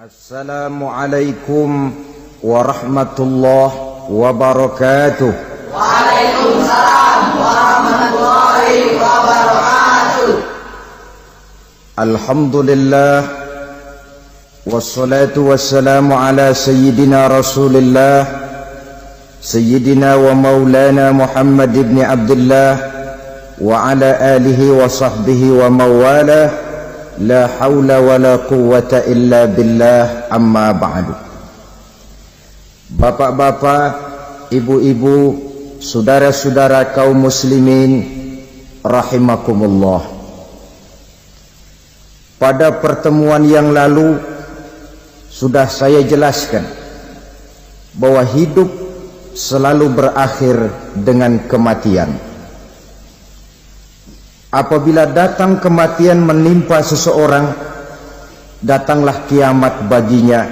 Assalamualaikum warahmatullahi wabarakatuh. Waalaikumsalam warahmatullahi wabarakatuh. Alhamdulillah wassalatu wassalamu ala sayyidina Rasulillah sayyidina wa maulana Muhammad ibn Abdullah wa ala alihi wa sahbihi wa mawalah. La haula wa la quwwata illa billah, amma ba'du. Bapak-bapak, ibu-ibu, saudara-saudara kaum muslimin rahimakumullah. Pada pertemuan yang lalu sudah saya jelaskan bahwa hidup selalu berakhir dengan kematian. Apabila datang kematian menimpa seseorang, datanglah kiamat baginya.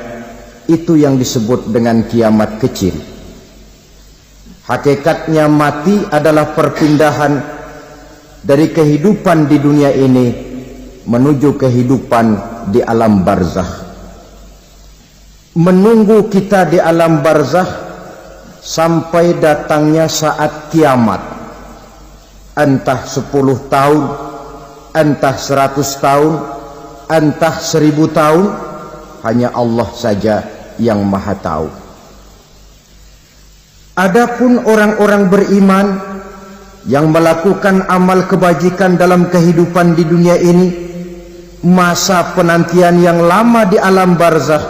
Itu yang disebut dengan kiamat kecil. Hakikatnya mati adalah perpindahan dari kehidupan di dunia ini menuju kehidupan di alam barzakh. Menunggu kita di alam barzakh sampai datangnya saat kiamat. Entah 10 tahun, entah 100 tahun, entah 1000 tahun, hanya Allah saja yang maha tahu. Adapun orang-orang beriman yang melakukan amal kebajikan dalam kehidupan di dunia ini, masa penantian yang lama di alam barzakh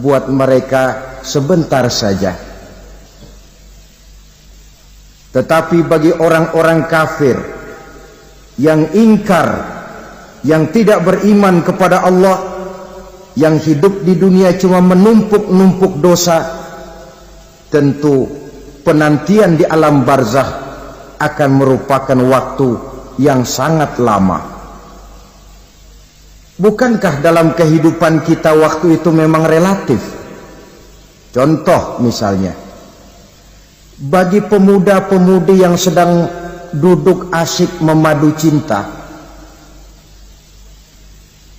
buat mereka sebentar saja. Tetapi bagi orang-orang kafir yang ingkar, yang tidak beriman kepada Allah, yang hidup di dunia cuma menumpuk-numpuk dosa, tentu penantian di alam barzakh akan merupakan waktu yang sangat lama. Bukankah dalam kehidupan kita waktu itu memang relatif? Contoh misalnya, bagi pemuda-pemudi yang sedang duduk asyik memadu cinta,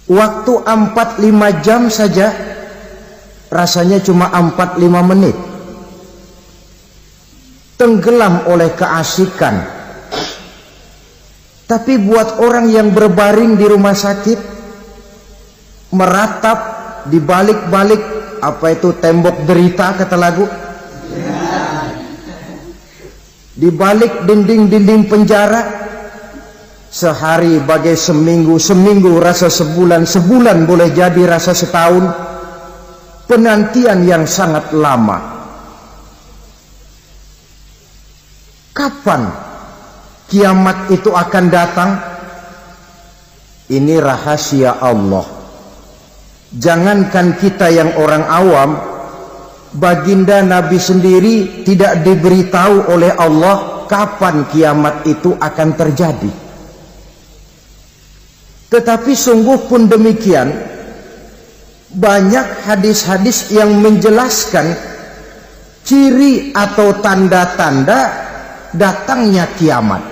waktu 4-5 jam saja rasanya cuma 4-5 menit, tenggelam oleh keasikan. Tapi buat orang yang berbaring di rumah sakit, meratap di balik-balik apa itu tembok derita kata lagu, di balik dinding-dinding penjara, sehari bagai seminggu, seminggu rasa sebulan, sebulan boleh jadi rasa setahun. Penantian yang sangat lama. Kapan kiamat itu akan datang? Ini rahasia Allah. Jangankan kita yang orang awam, baginda Nabi sendiri tidak diberitahu oleh Allah kapan kiamat itu akan terjadi. Tetapi sungguh pun demikian, banyak hadis-hadis yang menjelaskan ciri atau tanda-tanda datangnya kiamat.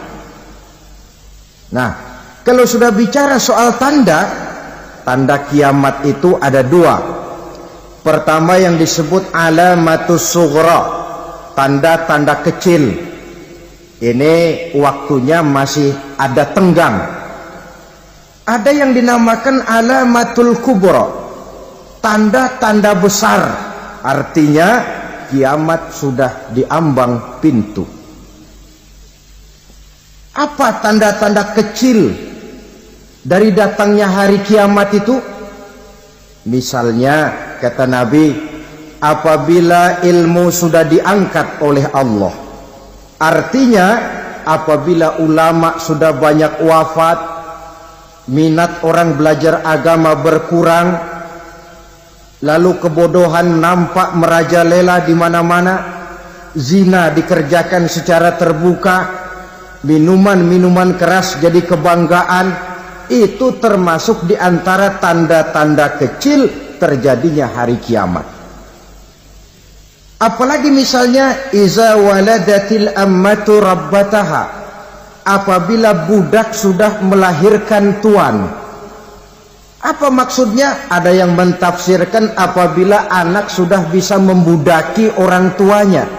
Nah, kalau sudah bicara soal tanda kiamat itu ada dua. Pertama yang disebut alamatus sughra, tanda-tanda kecil. Ini waktunya masih ada tenggang. Ada yang dinamakan alamatul kubra, tanda-tanda besar. Artinya kiamat sudah diambang pintu. Apa tanda-tanda kecil dari datangnya hari kiamat itu? Misalnya kata Nabi, apabila ilmu sudah diangkat oleh Allah, artinya apabila ulama sudah banyak wafat, minat orang belajar agama berkurang, lalu kebodohan nampak merajalela di mana-mana, zina dikerjakan secara terbuka, minuman-minuman keras jadi kebanggaan, itu termasuk di antara tanda-tanda kecil terjadinya hari kiamat. Apalagi misalnya iza waladatil ammatu rabbataha, apabila budak sudah melahirkan tuan, Apa maksudnya? Ada yang mentafsirkan apabila anak sudah bisa membudaki orang tuanya.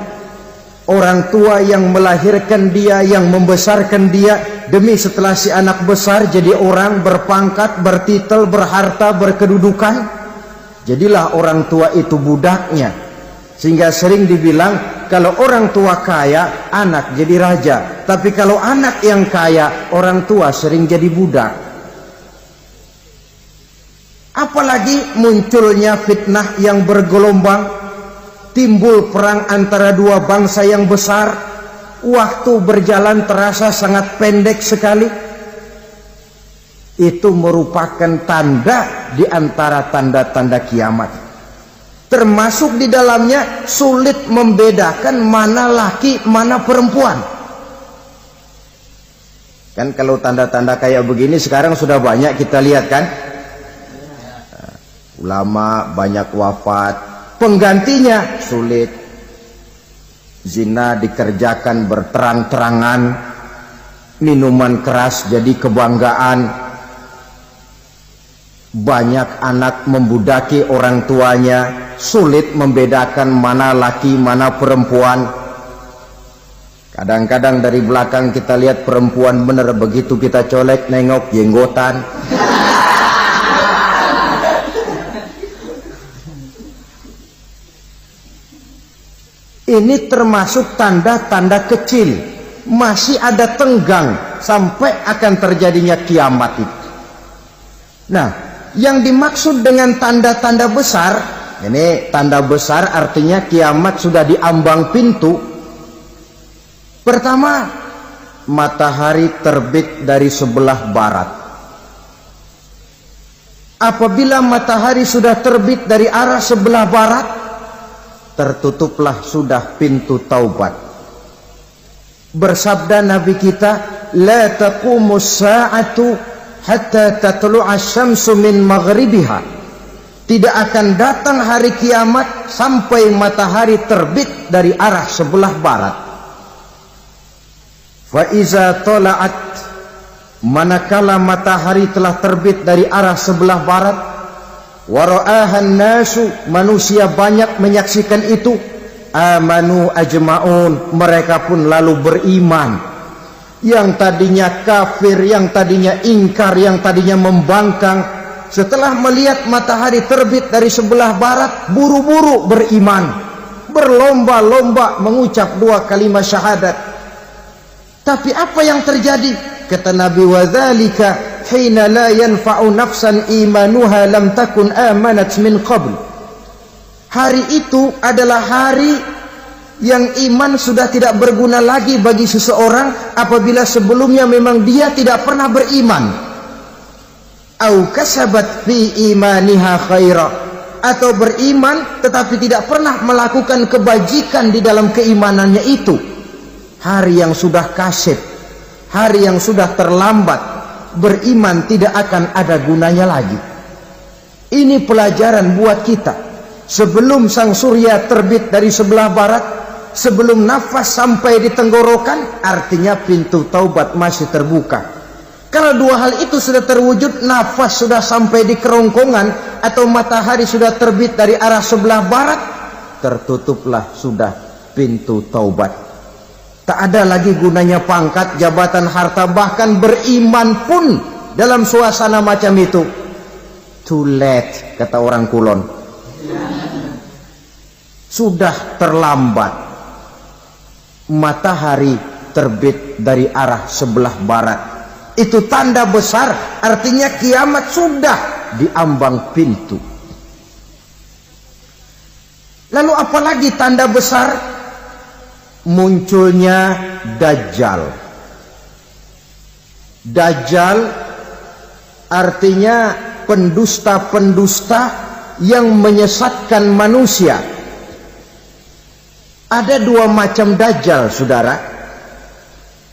Orang tua yang melahirkan dia, yang membesarkan dia, demi setelah si anak besar jadi orang berpangkat, bertitel, berharta, berkedudukan, jadilah orang tua itu budaknya. Sehingga sering dibilang kalau orang tua kaya, anak jadi raja. Tapi kalau anak yang kaya, orang tua sering jadi budak. Apalagi munculnya fitnah yang bergelombang, timbul perang antara dua bangsa yang besar, waktu berjalan terasa sangat pendek sekali. Itu merupakan tanda di antara tanda-tanda kiamat. Termasuk di dalamnya sulit membedakan mana laki, mana perempuan. Kan kalau tanda-tanda kayak begini sekarang sudah banyak kita lihat kan. Ulama banyak wafat, penggantinya sulit. Zina dikerjakan berterang-terangan, minuman keras jadi kebanggaan, banyak anak membudaki orang tuanya, sulit membedakan mana laki mana perempuan. Kadang-kadang dari belakang kita lihat perempuan bener, begitu kita colek nengok jenggotan. Ini termasuk tanda-tanda kecil, masih ada tenggang sampai akan terjadinya kiamat itu. Nah, yang dimaksud dengan tanda-tanda besar, ini tanda besar artinya kiamat sudah diambang pintu. Pertama, matahari terbit dari sebelah barat. Apabila matahari sudah terbit dari arah sebelah barat, tertutuplah sudah pintu taubat. Bersabda Nabi kita, la taqumus sa'atu hatta tatlu'a syamsu min maghribiha. Tidak akan datang hari kiamat sampai matahari terbit dari arah sebelah barat. Fa iza tala'at, manakala matahari telah terbit dari arah sebelah barat, wara'ahan nasu, manusia banyak menyaksikan itu, amanu ajma'un, mereka pun lalu beriman. Yang tadinya kafir, yang tadinya ingkar, yang tadinya membangkang, setelah melihat matahari terbit dari sebelah barat, buru-buru beriman, berlomba-lomba mengucap dua kalimat syahadat. Tapi apa yang terjadi? Kata Nabi, wadzalika hina la yanfa'u nafsan imanuha lam takun amanat min qabl. Hari itu adalah hari yang iman sudah tidak berguna lagi bagi seseorang apabila sebelumnya memang dia tidak pernah beriman. Au kasabat fi imaniha khaira, atau beriman tetapi tidak pernah melakukan kebajikan di dalam keimanannya itu. Hari yang sudah kasib, hari yang sudah terlambat, beriman tidak akan ada gunanya lagi. Ini pelajaran buat kita. Sebelum sang surya terbit dari sebelah barat, sebelum nafas sampai di tenggorokan, artinya pintu taubat masih terbuka. Kalau dua hal itu sudah terwujud, nafas sudah sampai di kerongkongan atau matahari sudah terbit dari arah sebelah barat, tertutuplah sudah pintu taubat. Tak ada lagi gunanya pangkat, jabatan, harta, bahkan beriman pun dalam suasana macam itu. Too late, kata orang Kulon. Sudah terlambat. Matahari terbit dari arah sebelah barat. Itu tanda besar, artinya kiamat sudah diambang pintu. Lalu apalagi tanda besar? Munculnya Dajjal. Dajjal artinya pendusta-pendusta yang menyesatkan manusia. Ada dua macam Dajjal, saudara.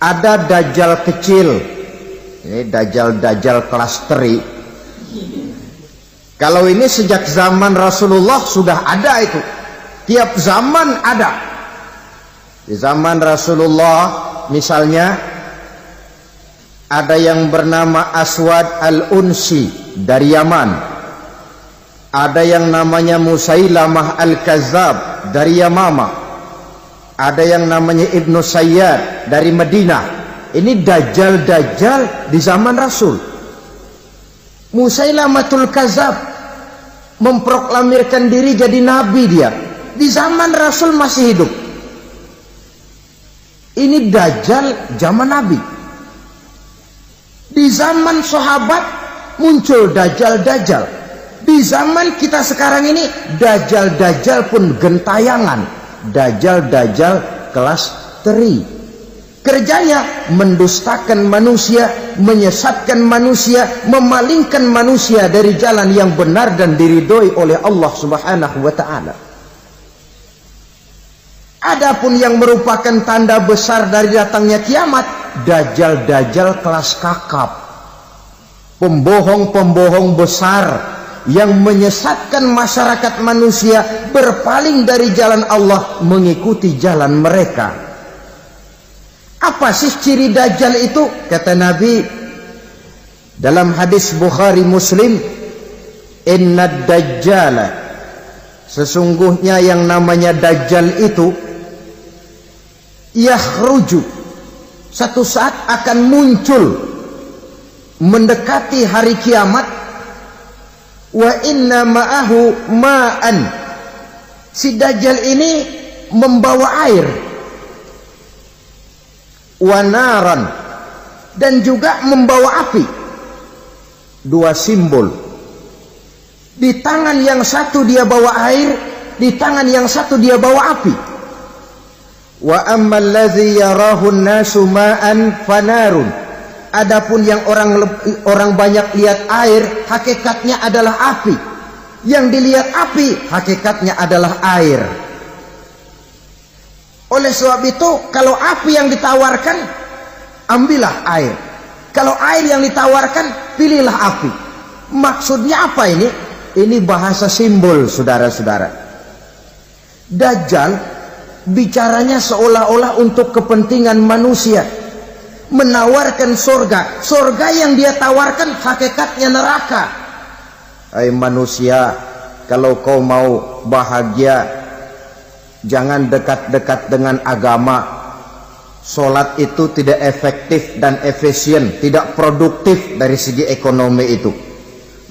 Ada Dajjal kecil, ini Dajjal kelas teri. Kalau ini sejak zaman Rasulullah sudah ada itu. Tiap zaman ada. Di zaman Rasulullah misalnya Ada yang bernama Aswad al-Unsi dari Yaman. Ada yang namanya Musailamah al-Kazzab dari Yamama. Ada yang namanya Ibnu Sayyad dari Madinah. Ini dajjal-dajjal di zaman Rasul. Musailamatul Kazzab memproklamirkan diri jadi nabi dia. Di zaman Rasul masih hidup. Ini dajjal zaman Nabi. Di zaman sahabat muncul dajjal-dajjal. Di zaman kita sekarang ini dajjal-dajjal pun gentayangan. Dajjal-dajjal kelas teri. Kerjanya mendustakan manusia, menyesatkan manusia, memalingkan manusia dari jalan yang benar dan diridhoi oleh Allah Subhanahu wa taala. Adapun yang merupakan tanda besar dari datangnya kiamat, dajjal-dajjal kelas kakap. Pembohong-pembohong besar yang menyesatkan masyarakat manusia berpaling dari jalan Allah mengikuti jalan mereka. Apa sih ciri dajjal itu? Kata Nabi dalam hadis Bukhari Muslim, "Innad dajjala", sesungguhnya yang namanya dajjal itu yakhruju, satu saat akan muncul mendekati hari kiamat. Wa inna ma'ahu ma'an, si dajjal ini membawa air. Wanaran, dan juga membawa api. Dua simbol. Di tangan yang satu dia bawa air, di tangan yang satu dia bawa api. Wa ammal ladzi yarahu an-nasu ma'an fanarun. Adapun yang orang banyak lihat air, hakikatnya adalah api. Yang dilihat api, hakikatnya adalah air. Oleh sebab itu, kalau api yang ditawarkan, ambillah air. Kalau air yang ditawarkan, pilihlah api. Maksudnya apa ini? Ini bahasa simbol, saudara-saudara. Dajjal bicaranya seolah-olah untuk kepentingan manusia. Menawarkan surga. Surga yang dia tawarkan hakikatnya neraka. Hai manusia, kalau kau mau bahagia, jangan dekat-dekat dengan agama. Solat itu tidak efektif dan efisien, tidak produktif dari segi ekonomi itu.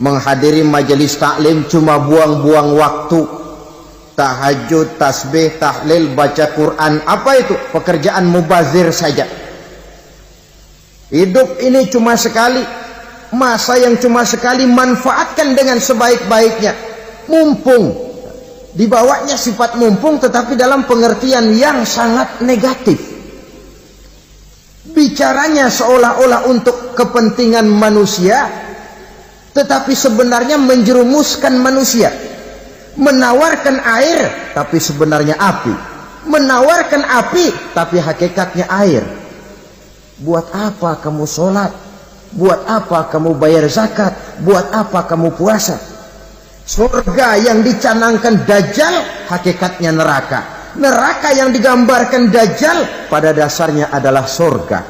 Menghadiri majelis taklim cuma buang-buang waktu. Tahajud, tasbih, tahlil, baca Quran, apa itu? Pekerjaan mubazir saja. Hidup ini cuma sekali. Masa yang cuma sekali, manfaatkan dengan sebaik-baiknya. Mumpung. Dibawanya sifat mumpung, tetapi dalam pengertian yang sangat negatif. Bicaranya seolah-olah untuk kepentingan manusia, tetapi sebenarnya menjerumuskan manusia. Menawarkan air, tapi sebenarnya api. Menawarkan api, tapi hakikatnya air. Buat apa kamu sholat? Buat apa kamu bayar zakat? Buat apa kamu puasa? Surga yang dicanangkan dajjal hakikatnya neraka. Neraka yang digambarkan dajjal pada dasarnya adalah surga.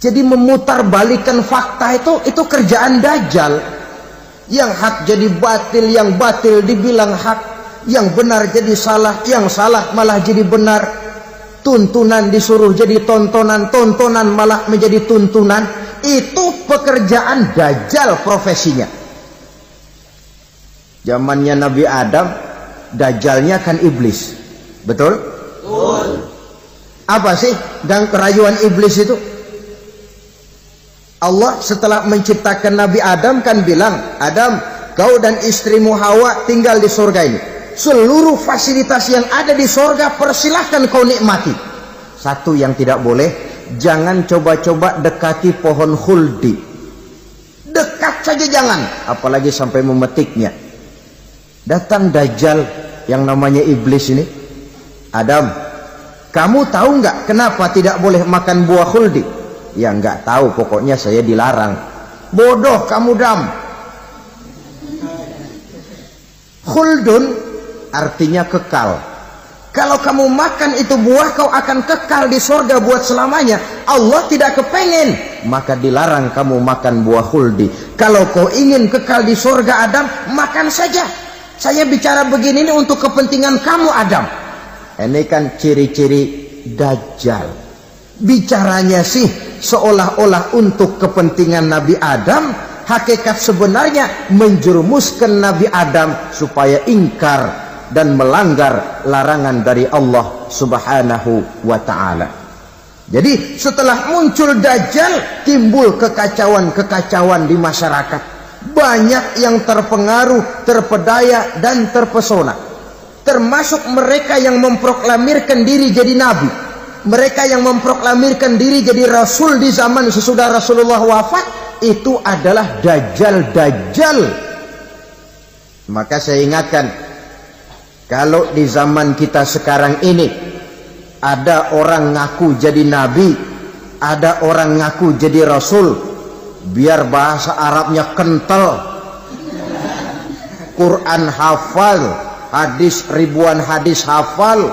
Jadi memutarbalikan fakta itu kerjaan dajjal. Yang hak jadi batil, yang batil dibilang hak, yang benar jadi salah, yang salah malah jadi benar. Tuntunan disuruh jadi tontonan, tontonan malah menjadi tuntunan. Itu pekerjaan dajjal profesinya. Zamannya Nabi Adam, dajjalnya kan iblis. Betul? Betul. Apa sih gang kerayuan iblis itu? Allah setelah menciptakan Nabi Adam kan bilang, Adam, kau dan istrimu Hawa tinggal di surga ini. Seluruh fasilitas yang ada di surga persilahkan kau nikmati. Satu yang tidak boleh, jangan coba-coba dekati pohon khuldi. Dekat saja jangan, apalagi sampai memetiknya. Datang dajjal yang namanya iblis ini. Adam, kamu tahu nggak kenapa tidak boleh makan buah khuldi? Ya nggak tahu, pokoknya saya dilarang. Bodoh kamu Dam. Khuldun artinya kekal. Kalau kamu makan itu buah, kau akan kekal di surga buat selamanya. Allah tidak kepengen, maka dilarang kamu makan buah khuldi. Kalau kau ingin kekal di surga Adam, makan saja. Saya bicara begini ini untuk kepentingan kamu Adam. Ini kan ciri-ciri Dajjal. Bicaranya sih seolah-olah untuk kepentingan Nabi Adam. Hakikat sebenarnya menjerumuskan Nabi Adam supaya ingkar dan melanggar larangan dari Allah Subhanahu wa ta'ala. Jadi setelah muncul Dajjal, timbul kekacauan-kekacauan di masyarakat. Banyak yang terpengaruh, terpedaya dan terpesona. Termasuk mereka yang memproklamirkan diri jadi nabi, mereka yang memproklamirkan diri jadi rasul di zaman sesudah Rasulullah wafat. Itu adalah Dajjal. Maka saya ingatkan, kalau di zaman kita sekarang ini ada orang ngaku jadi nabi, ada orang ngaku jadi rasul, biar bahasa Arabnya kental, Quran hafal, hadis ribuan hadis hafal,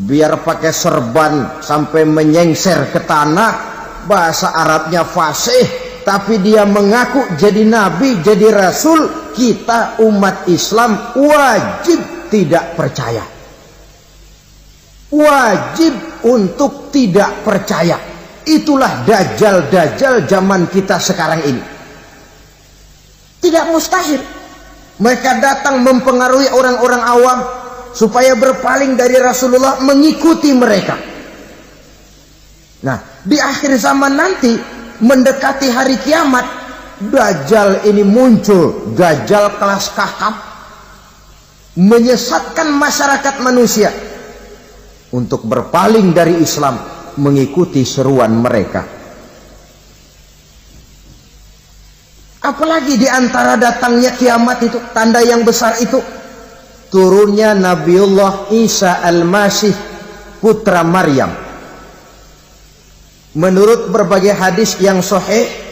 biar pakai serban sampai menyengser ke tanah, bahasa Arabnya fasih, tapi dia mengaku jadi nabi, jadi rasul. Kita umat Islam wajib tidak percaya, wajib untuk tidak percaya. Itulah Dajjal zaman kita sekarang ini. Tidak mustahil mereka datang mempengaruhi orang-orang awam supaya berpaling dari Rasulullah, mengikuti mereka. Nah, di akhir zaman nanti, mendekati hari kiamat, Dajjal ini muncul, Dajjal kelas kakap, menyesatkan masyarakat manusia untuk berpaling dari Islam, mengikuti seruan mereka. Apalagi di antara datangnya kiamat itu, tanda yang besar itu, turunnya Nabiullah Isa Al-Masih, putra Maryam. Menurut berbagai hadis yang sahih,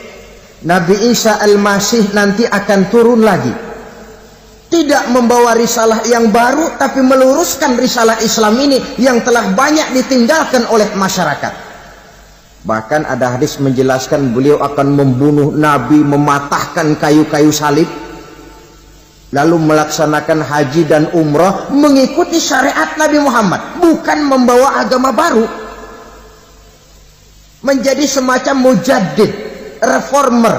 Nabi Isa Al-Masih nanti akan turun lagi, tidak membawa risalah yang baru, tapi meluruskan risalah Islam ini yang telah banyak ditinggalkan oleh masyarakat. Bahkan ada hadis menjelaskan beliau akan membunuh Nabi, mematahkan kayu-kayu salib, lalu melaksanakan haji dan umrah mengikuti syariat Nabi Muhammad, bukan membawa agama baru. Menjadi semacam mujaddid, reformer,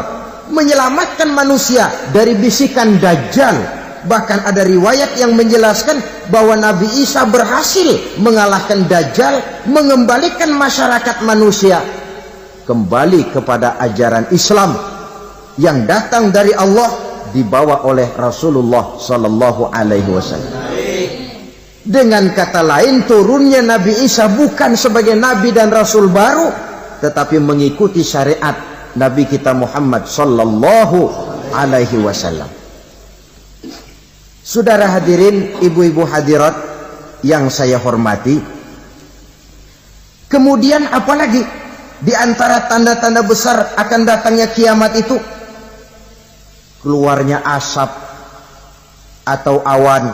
menyelamatkan manusia dari bisikan Dajjal. Bahkan ada riwayat yang menjelaskan bahwa Nabi Isa berhasil mengalahkan Dajjal, mengembalikan masyarakat manusia kembali kepada ajaran Islam yang datang dari Allah, dibawa oleh Rasulullah Sallallahu Alaihi Wasallam. Dengan kata lain, turunnya Nabi Isa bukan sebagai Nabi dan Rasul baru, tetapi mengikuti syariat Nabi kita Muhammad Sallallahu Alaihi Wasallam. Saudara hadirin, ibu-ibu hadirat yang saya hormati, kemudian apalagi di antara tanda-tanda besar akan datangnya kiamat itu? Keluarnya asap atau awan.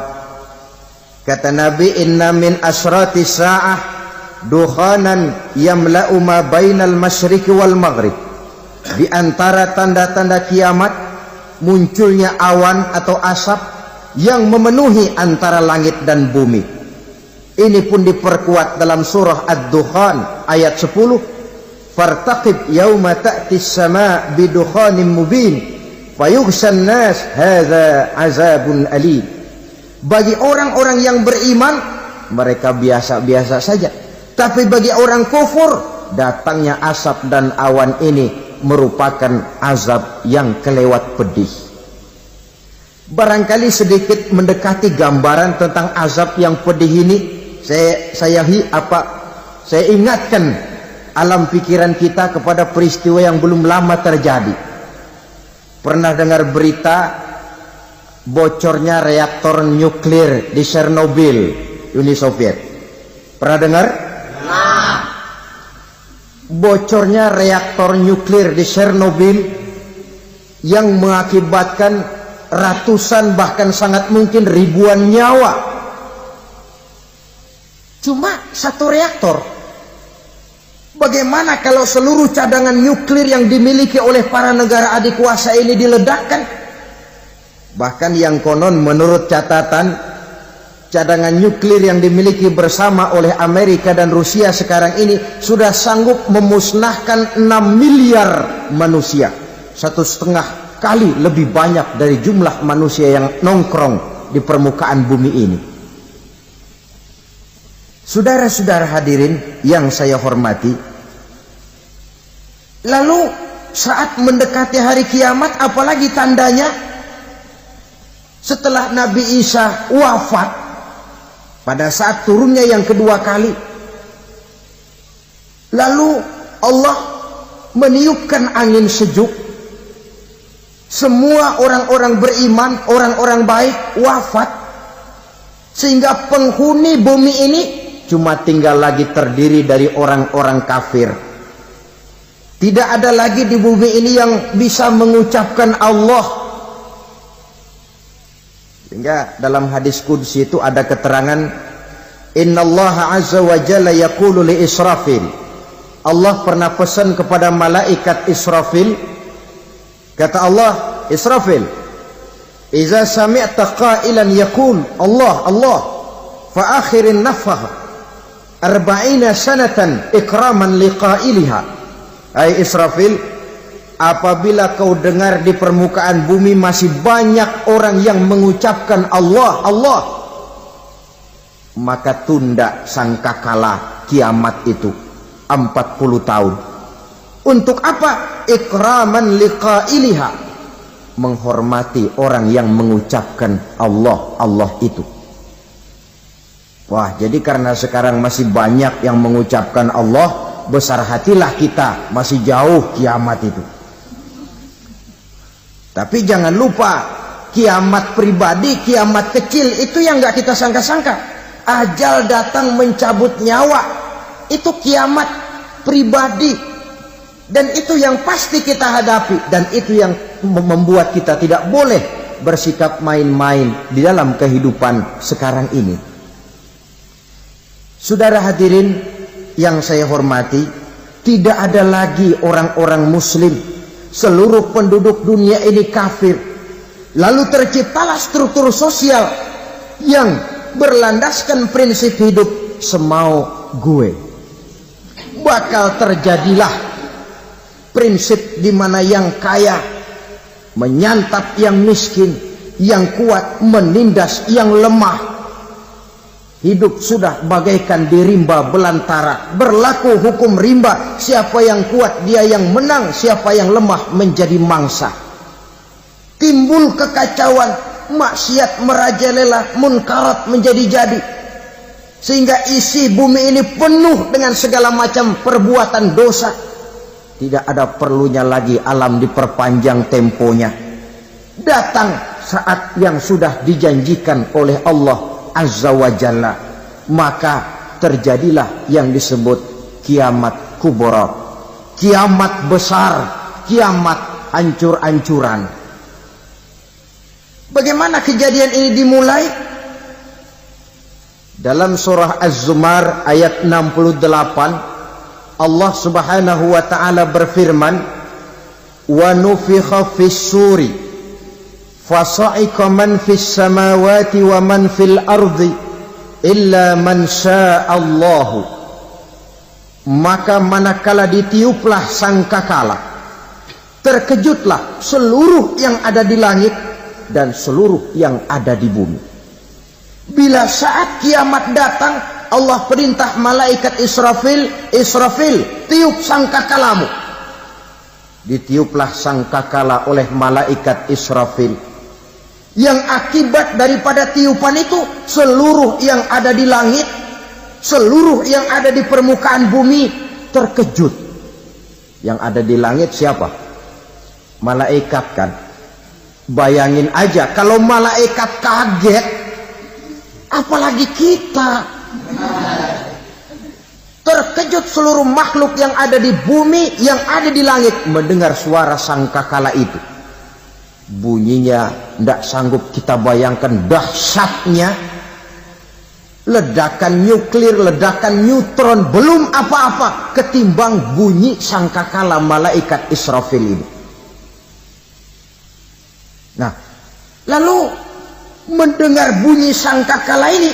Kata Nabi, inna min asrati sa'ah dukhanan yamla'u ma bainal masyriqi wal maghrib. Di antara tanda-tanda kiamat, munculnya awan atau asap yang memenuhi antara langit dan bumi. Ini pun diperkuat dalam surah Ad-Dukhan ayat 10. Fartaqib yauma ta'ti as-sama' bidukhanin mubin fayughshan nas hadza azabun alim. Bagi orang-orang yang beriman, mereka biasa-biasa saja. Tapi bagi orang kufur, datangnya asap dan awan ini merupakan azab yang kelewat pedih. Barangkali sedikit mendekati gambaran tentang azab yang pedih ini, saya ingatkan alam pikiran kita kepada peristiwa yang belum lama terjadi. Pernah dengar berita bocornya reaktor nuklir di Chernobyl, Uni Soviet? Pernah dengar? Nah. Bocornya reaktor nuklir di Chernobyl yang mengakibatkan ratusan bahkan sangat mungkin ribuan nyawa. cuma satu reaktor. Bagaimana kalau seluruh cadangan nuklir yang dimiliki oleh para negara adikuasa ini diledakkan? Bahkan yang konon menurut catatan, cadangan nuklir yang dimiliki bersama oleh Amerika dan Rusia sekarang ini sudah sanggup memusnahkan 6 miliar manusia. 1,5 kali lebih banyak dari jumlah manusia yang nongkrong di permukaan bumi ini. Saudara-saudara hadirin yang saya hormati, lalu saat mendekati hari kiamat, apalagi tandanya? Setelah Nabi Isa wafat, pada saat turunnya yang kedua kali, lalu Allah meniupkan angin sejuk. Semua orang-orang beriman, orang-orang baik wafat, sehingga penghuni bumi ini cuma tinggal lagi terdiri dari orang-orang kafir. Tidak ada lagi di bumi ini yang bisa mengucapkan Allah. Sehingga dalam hadis qudsi itu ada keterangan, innallaha azza wa jalla yaqulu li Israfil. Allah pernah pesan kepada malaikat Israfil, kata Allah, Israfil, iza sami'ta qailan yaqul Allah Allah fa akhirin nafah 40 sanatan ikraman liqailiha. Hai Israfil, apabila kau dengar di permukaan bumi masih banyak orang yang mengucapkan Allah Allah, maka tunda sangkakala kiamat itu 40 tahun. Untuk apa? Ikraman liqailiha, menghormati orang yang mengucapkan Allah Allah itu. Wah, jadi karena sekarang masih banyak yang mengucapkan Allah, besar hatilah kita, masih jauh kiamat itu. Tapi jangan lupa, kiamat pribadi, kiamat kecil itu yang nggak kita sangka-sangka. Ajal datang mencabut nyawa, itu kiamat pribadi, dan itu yang pasti kita hadapi, dan itu yang membuat kita tidak boleh bersikap main-main di dalam kehidupan sekarang ini. Saudara hadirin yang saya hormati, tidak ada lagi orang-orang muslim. Seluruh penduduk dunia ini kafir. Lalu terciptalah struktur sosial yang berlandaskan prinsip hidup semau gue. Bakal terjadilah prinsip di mana yang kaya menyantap yang miskin, yang kuat menindas yang lemah. Hidup sudah bagaikan di rimba belantara, berlaku hukum rimba. Siapa yang kuat dia yang menang, siapa yang lemah menjadi mangsa. Timbul kekacauan, maksiat merajalela, munkarat menjadi-jadi, sehingga isi bumi ini penuh dengan segala macam perbuatan dosa. Tidak ada perlunya lagi alam diperpanjang temponya. Datang saat yang sudah dijanjikan oleh Allah Azza wa Jalla, maka terjadilah yang disebut kiamat kubra, kiamat besar, kiamat hancur-hancuran. Bagaimana kejadian ini dimulai? Dalam surah Az-Zumar ayat 68, Allah Subhanahu wa taala berfirman, wa nufikha fis-suri fasa'iqa man fis samawati wa man fil ardi illa man sya'allahu. Maka manakala ditiuplah sangkakala, terkejutlah seluruh yang ada di langit dan seluruh yang ada di bumi. Bila saat kiamat datang, Allah perintah malaikat Israfil, Israfil, tiup sangkakalamu. Ditiuplah sangkakala oleh malaikat Israfil. Yang akibat daripada tiupan itu, seluruh yang ada di langit, seluruh yang ada di permukaan bumi terkejut. Yang ada di langit siapa? Malaikat kan. Bayangin aja kalau malaikat kaget, apalagi kita. Terkejut seluruh makhluk yang ada di bumi, yang ada di langit mendengar suara sangkakala itu. Bunyinya tidak sanggup kita bayangkan dahsyatnya. ledakan nuklir, ledakan neutron, belum apa-apa ketimbang bunyi sangkakala malaikat Israfil ini. Nah, lalu mendengar bunyi sangkakala ini,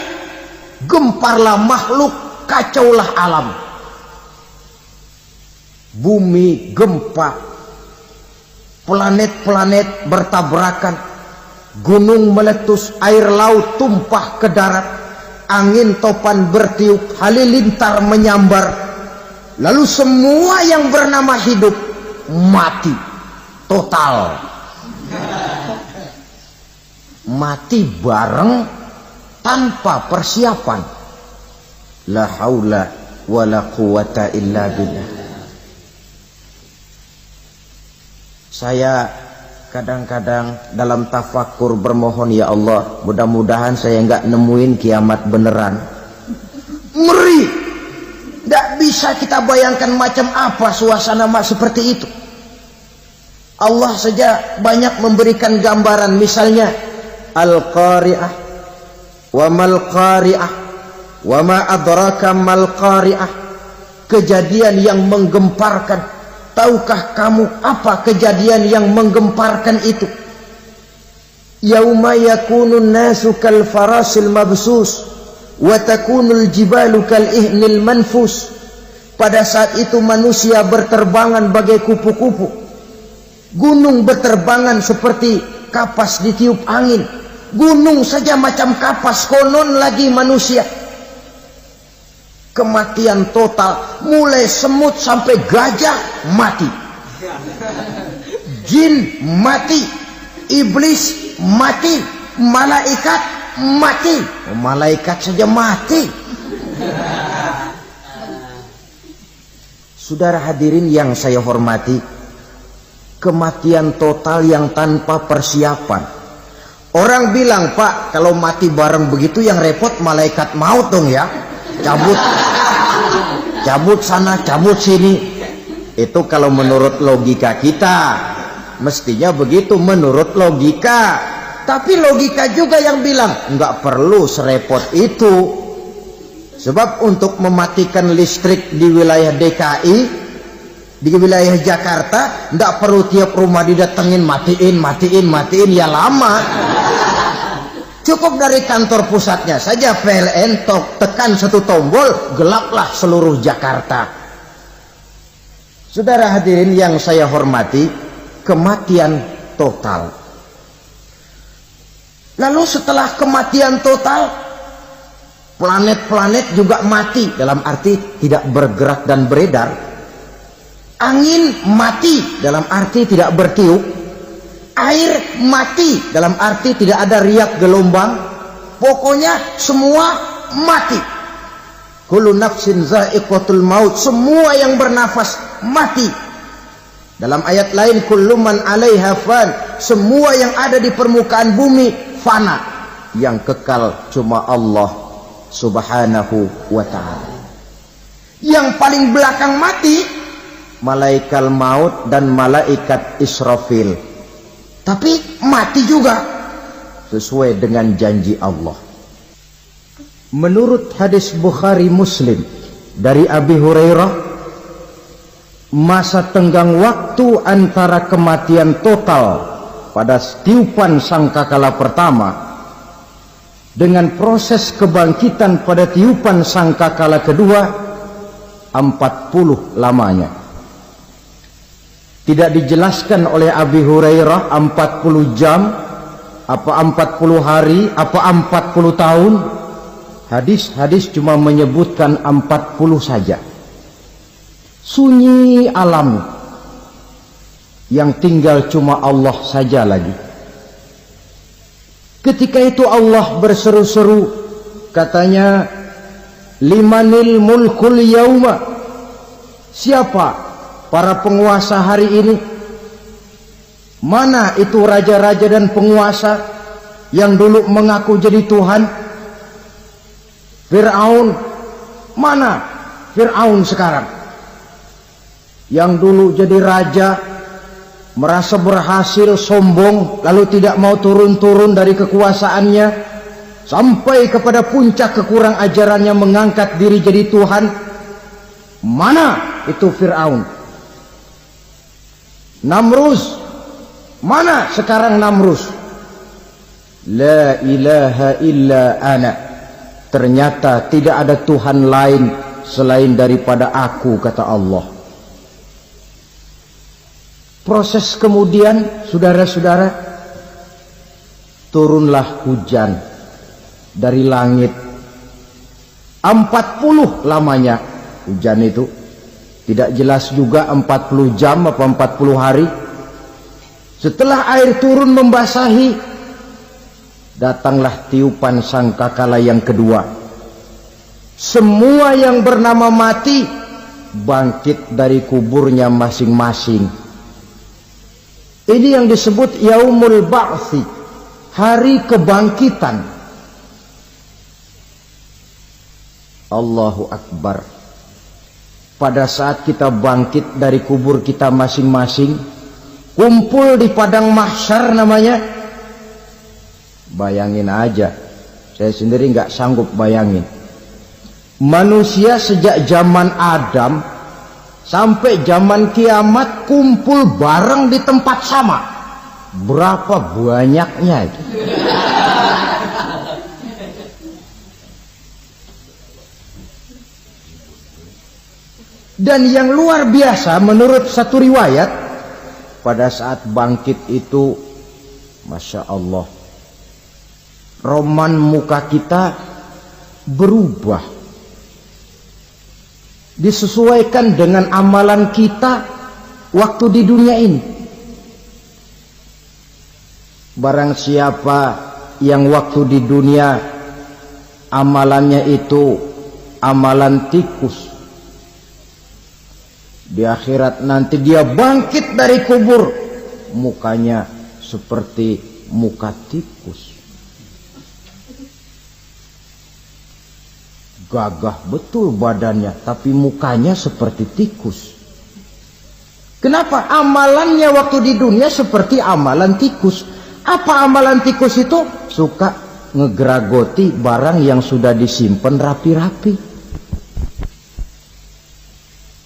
gemparlah makhluk, kacaulah alam. Bumi gempa, planet-planet bertabrakan, gunung meletus, air laut tumpah ke darat, angin topan bertiup, halilintar menyambar. Lalu semua yang bernama hidup mati total. Mati bareng tanpa persiapan. La haula wala quwata illa billah. Saya kadang-kadang dalam tafakur bermohon, ya Allah, mudah-mudahan saya enggak nemuin kiamat beneran. Ngeri. Tidak bisa kita bayangkan macam apa suasana seperti itu. Allah saja banyak memberikan gambaran, misalnya Al-Qari'ah, wa mal qari'ah, wa ma adraka mal qari'ah. Kejadian yang menggemparkan. Tahukah kamu apa kejadian yang menggemparkan itu? Yauma yakunun nasu kal farasil mabsus wa takunul jibalu kal ihnil manfus. Pada saat itu manusia berterbangan bagai kupu-kupu, gunung berterbangan seperti kapas ditiup angin. Gunung saja macam kapas, konon lagi manusia. Kematian total, mulai semut sampai gajah mati, jin mati, iblis mati, malaikat mati. Malaikat saja mati. Saudara hadirin yang saya hormati, kematian total yang tanpa persiapan. Orang bilang, Pak, kalau mati bareng begitu yang repot malaikat maut dong ya. Cabut sana, cabut sini. Itu kalau menurut logika kita, mestinya begitu menurut logika. Tapi logika juga yang bilang nggak perlu serepot itu. Sebab untuk mematikan listrik di wilayah DKI, di wilayah Jakarta, nggak perlu tiap rumah didatengin matiin ya lama. Cukup dari kantor pusatnya saja PLN, tekan satu tombol, gelaplah seluruh Jakarta. Saudara hadirin yang saya hormati, kematian total. Lalu setelah kematian total, planet-planet juga mati, dalam arti tidak bergerak dan beredar. Angin mati, dalam arti tidak bertiup. Air mati, dalam arti tidak ada riak gelombang. Pokoknya semua mati. Kullu nafsin za'iqatul maut, semua yang bernafas mati. Dalam ayat lain, kullu man 'alaiha fan, semua yang ada di permukaan bumi fana. Yang kekal cuma Allah Subhanahu wa ta'ala. Yang paling belakang mati malaikat maut dan malaikat Israfil. Tapi mati juga sesuai dengan janji Allah. Menurut hadis Bukhari Muslim dari Abi Hurairah, masa tenggang waktu antara kematian total pada tiupan sangkakala pertama dengan proses kebangkitan pada tiupan sangkakala kedua 40 lamanya. Tidak dijelaskan oleh Abi Hurairah 40 jam, apa 40 hari, apa 40 tahun. Hadis-hadis cuma menyebutkan 40 saja. Sunyi alam, yang tinggal cuma Allah saja lagi. Ketika itu Allah berseru-seru, katanya, limanil mulkul yauma. Siapa para penguasa hari ini? Mana itu raja-raja dan penguasa yang dulu mengaku jadi Tuhan? Fir'aun. Mana Fir'aun sekarang? Yang dulu jadi raja, merasa berhasil, sombong, lalu tidak mau turun-turun dari kekuasaannya. sampai kepada puncak kekurang ajarannya mengangkat diri jadi Tuhan. Mana itu Fir'aun? Namrus, mana sekarang Namrus? La ilaha illa ana, ternyata tidak ada Tuhan lain selain daripada aku, kata Allah. Proses kemudian, saudara-saudara, turunlah hujan dari langit. 40 lamanya hujan itu. Tidak jelas juga 40 jam apa 40 hari. Setelah air turun membasahi, datanglah tiupan sangkakala yang kedua. Semua yang bernama mati bangkit dari kuburnya masing-masing. Ini yang disebut Yaumul Ba'thi, hari kebangkitan. Allahu Akbar. Pada saat kita bangkit dari kubur kita masing-masing, kumpul di padang mahsyar namanya. Bayangin aja, saya sendiri nggak sanggup bayangin. Manusia sejak zaman Adam sampai zaman kiamat kumpul bareng di tempat sama. Berapa banyaknya itu? Dan yang luar biasa menurut satu riwayat, pada saat bangkit itu, Masya Allah, roman muka kita berubah, disesuaikan dengan amalan kita waktu di dunia ini. Barang siapa yang waktu di dunia amalannya itu amalan tikus, di akhirat nanti dia bangkit dari kubur, mukanya seperti muka tikus. Gagah betul badannya, tapi mukanya seperti tikus. Kenapa? Amalannya waktu di dunia seperti amalan tikus. Apa amalan tikus itu? Suka ngegeragoti barang yang sudah disimpan rapi-rapi.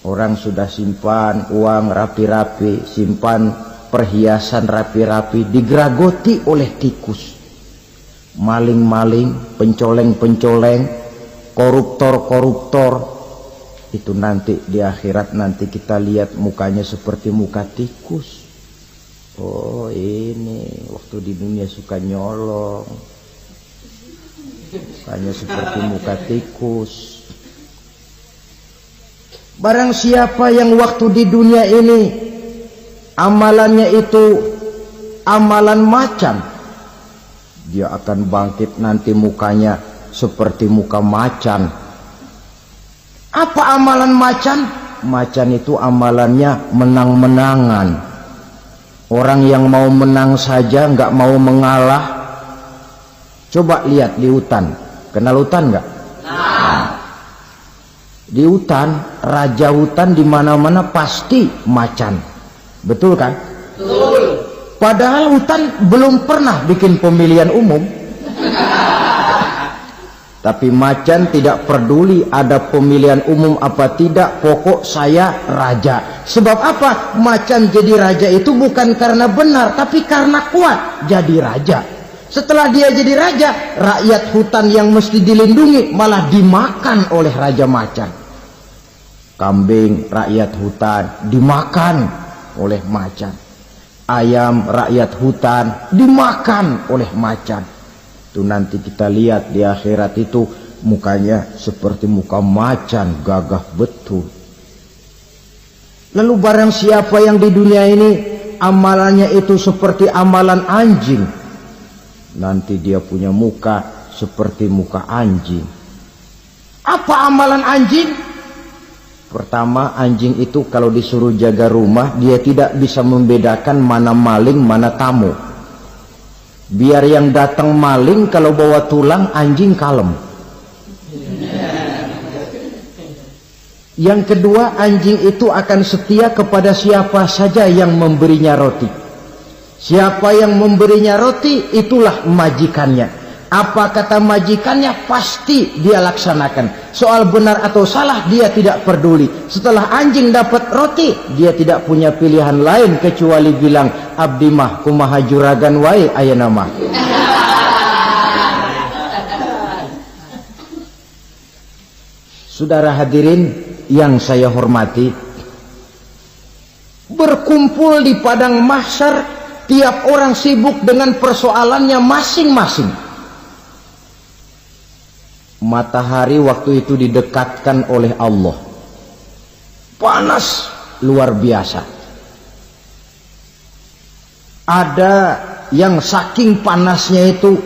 Orang sudah simpan uang rapi-rapi, simpan perhiasan rapi-rapi, digeragoti oleh tikus. Maling-maling, pencoleng-pencoleng, koruptor-koruptor, itu nanti di akhirat nanti kita lihat mukanya seperti muka tikus. Oh, ini waktu di dunia suka nyolong, mukanya seperti muka tikus. Barang siapa yang waktu di dunia ini amalannya itu amalan macan, dia akan bangkit nanti mukanya seperti muka macan. Apa amalan macan? Macan itu amalannya menang-menangan. Orang yang mau menang saja nggak mau mengalah. Coba lihat di hutan, kenal hutan nggak? Di hutan, raja hutan di mana-mana pasti macan, betul kan? Betul. Padahal hutan belum pernah bikin pemilihan umum. Tapi macan tidak peduli ada pemilihan umum apa tidak, pokok saya raja. Sebab apa? Macan jadi raja itu bukan karena benar, tapi karena kuat jadi raja. Setelah dia jadi raja, rakyat hutan yang mesti dilindungi malah dimakan oleh raja macan. Kambing rakyat hutan dimakan oleh macan. Ayam rakyat hutan dimakan oleh macan. Itu nanti kita lihat di akhirat itu mukanya seperti muka macan, gagah betul. Lalu barang siapa yang di dunia ini amalannya itu seperti amalan anjing, nanti dia punya muka seperti muka anjing. Apa amalan anjing? Pertama, anjing itu kalau disuruh jaga rumah, dia tidak bisa membedakan mana maling, mana tamu. Biar yang datang maling, kalau bawa tulang, anjing kalem. Yang kedua, anjing itu akan setia kepada siapa saja yang memberinya roti. Siapa yang memberinya roti, itulah majikannya. Apa kata majikannya pasti dia laksanakan. Soal benar atau salah dia tidak peduli. Setelah anjing dapat roti, dia tidak punya pilihan lain kecuali bilang, abdi mah kumaha juragan wae ayeuna mah. Saudara hadirin yang saya hormati, berkumpul di padang mahsyar, tiap orang sibuk dengan persoalannya masing-masing. Matahari waktu itu didekatkan oleh Allah, panas luar biasa. Ada yang saking panasnya itu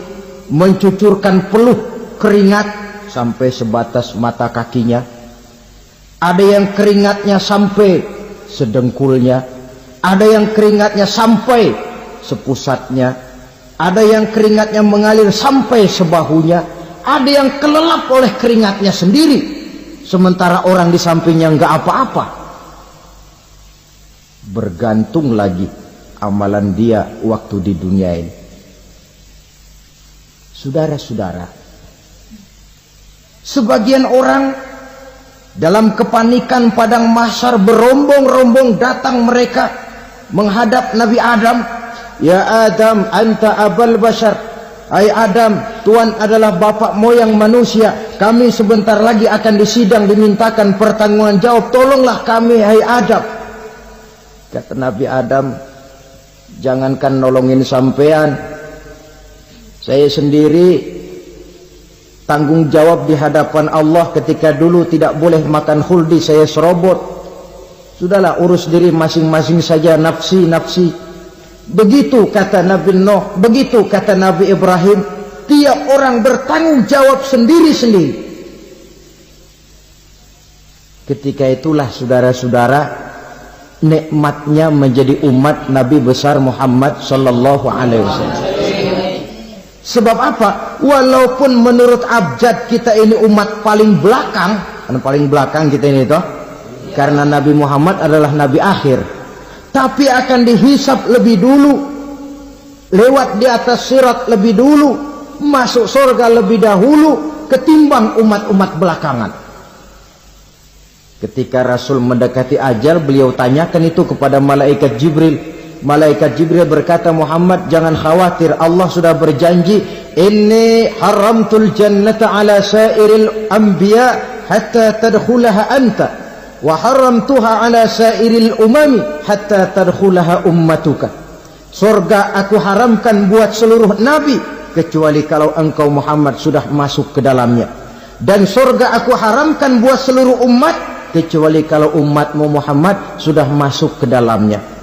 mencucurkan peluh keringat sampai sebatas mata kakinya. Ada yang keringatnya sampai sedengkulnya, ada yang keringatnya sampai sepusatnya, ada yang keringatnya mengalir sampai sebahunya, ada yang kelelap oleh keringatnya sendiri, sementara orang di sampingnya nggak apa-apa. Bergantung lagi amalan dia waktu di dunia ini. Saudara-saudara, sebagian orang dalam kepanikan padang mahsyar berombong-rombong datang mereka menghadap Nabi Adam. Ya Adam, anta abal bashar. Hai Adam, Tuhan adalah bapak moyang manusia. Kami sebentar lagi akan disidang, dimintakan pertanggungan jawab. Tolonglah kami, hai Adam. Kata Nabi Adam, jangankan nolongin sampean, saya sendiri tanggung jawab di hadapan Allah. Ketika dulu tidak boleh makan khuldi, saya serobot. Sudahlah, urus diri masing-masing saja, nafsi. Begitu kata Nabi Nuh, begitu kata Nabi Ibrahim. Tiap orang bertanggung jawab sendiri-sendiri. Ketika itulah saudara-saudara, nikmatnya menjadi umat Nabi besar Muhammad sallallahu alaihi wasallam. Sebab apa? Walaupun menurut abjad kita ini umat paling belakang, kan paling belakang kita ini toh, karena Nabi Muhammad adalah nabi akhir, tapi akan dihisap lebih dulu, lewat di atas sirat lebih dulu, masuk surga lebih dahulu ketimbang umat-umat belakangan. Ketika Rasul mendekati ajal, beliau tanyakan itu kepada malaikat Jibril. Malaikat Jibril berkata, Muhammad jangan khawatir, Allah sudah berjanji, inni haramtul jannata ala sairil anbiya hatta tadkhulaha anta, wa haramtuha ala sairil umami hatta tadkhulaha ummatuka. Surga aku haramkan buat seluruh nabi kecuali kalau engkau Muhammad sudah masuk ke dalamnya, dan surga aku haramkan buat seluruh umat kecuali kalau umatmu Muhammad sudah masuk ke dalamnya.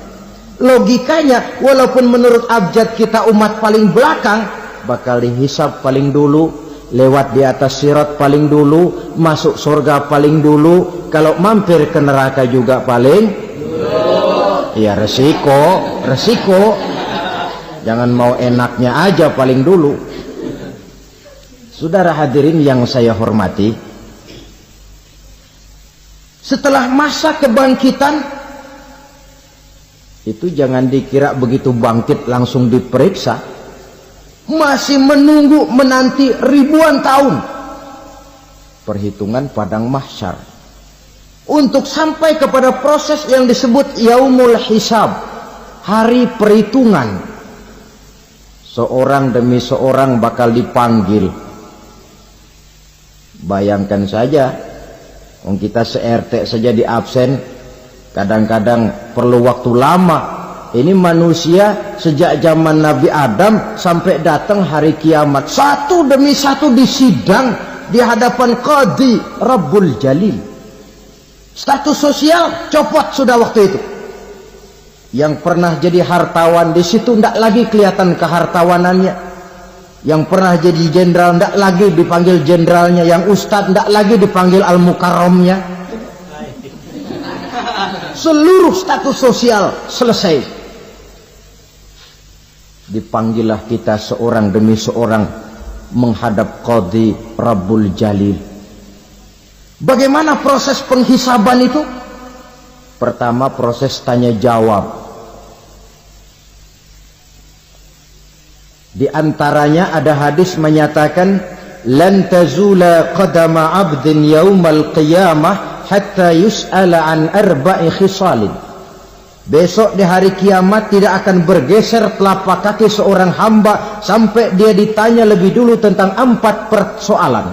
Logikanya, walaupun menurut abjad kita umat paling belakang, bakal dihisab paling dulu, lewat di atas sirat paling dulu, masuk surga paling dulu, kalau mampir ke neraka juga paling dulu. Ya resiko. Jangan mau enaknya aja paling dulu. Saudara hadirin yang saya hormati, setelah masa kebangkitan itu jangan dikira begitu bangkit langsung diperiksa. Masih menunggu menanti ribuan tahun perhitungan padang mahsyar untuk sampai kepada proses yang disebut yaumul hisab, hari perhitungan. Seorang demi seorang bakal dipanggil. Bayangkan saja, kita se-RT saja di absen, kadang-kadang perlu waktu lama. Ini manusia sejak zaman Nabi Adam sampai datang hari kiamat, satu demi satu disidang di hadapan Qadi Rabbul Jalil. Status sosial copot sudah waktu itu. Yang pernah jadi hartawan di situ tidak lagi kelihatan kehartawanannya. Yang pernah jadi jenderal tidak lagi dipanggil jenderalnya. Yang ustadz tidak lagi dipanggil al-mukarramnya. Seluruh status sosial selesai. Dipanggillah kita seorang demi seorang menghadap Qadi Rabbul Jalil. Bagaimana proses penghisaban itu? Pertama, proses tanya jawab. Di antaranya ada hadis menyatakan, lan tazula qadama 'abdin yaumal qiyamah hatta yus'ala an arba'i khisalin. Besok di hari kiamat tidak akan bergeser telapak kaki seorang hamba sampai dia ditanya lebih dulu tentang 4 persoalan.